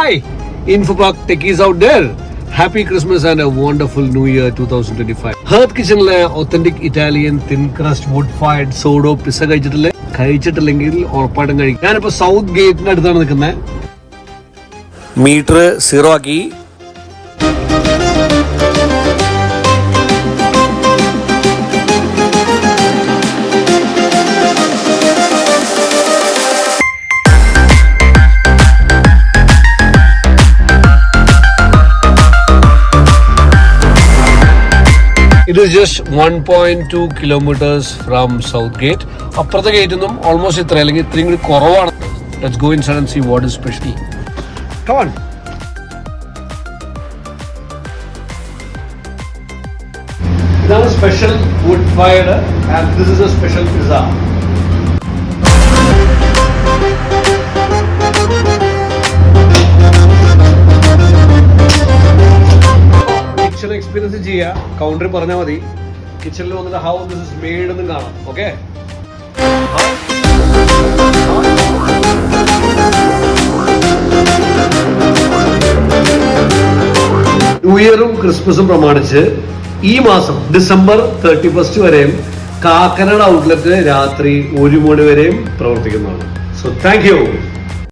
Hi, Infopark techies out there. Happy Christmas and a wonderful New Year 2025. Hearth Kitchenle authentic Italian thin crust wood fired sourdough pizza കഴിച്ചിട്ടില്ലെങ്കിൽ ഉറപ്പായിട്ടും കഴിക്കും. ഞാനിപ്പോൾ south ഗേറ്റിന്റെ അടുത്താണ് നിൽക്കുന്നത്. Metre 0 ആക്കി. It is just 1.2 kilometers from South Gate. അപ്പുറത്തെ ഗേറ്റിൽ നിന്നും ഓൾമോസ്റ്റ് ഇത്ര അല്ലെങ്കിൽ ഇത്രയും കൂടി കുറവാണ്. Let's go inside and see what is special. Come on. ഇതാണ് special wood fired and this is a special pizza. Kitchen experience ചെയ്യുക. കൗണ്ടറിൽ പറഞ്ഞാൽ മതി. കിച്ചണിൽ വന്നിട്ട് ഹൗ ദിസ് ഇസ് മെയ്ഡ് എന്നും കാണാം. ഓക്കെ, ന്യൂ ഇയറും ക്രിസ്മസും പ്രമാണിച്ച് ഈ മാസം ഡിസംബർ 31 വരെയും കാക്കനാട് ഔട്ട്ലെറ്റ് രാത്രി 1 മണി വരെയും പ്രവർത്തിക്കുന്നതാണ്. So thank you.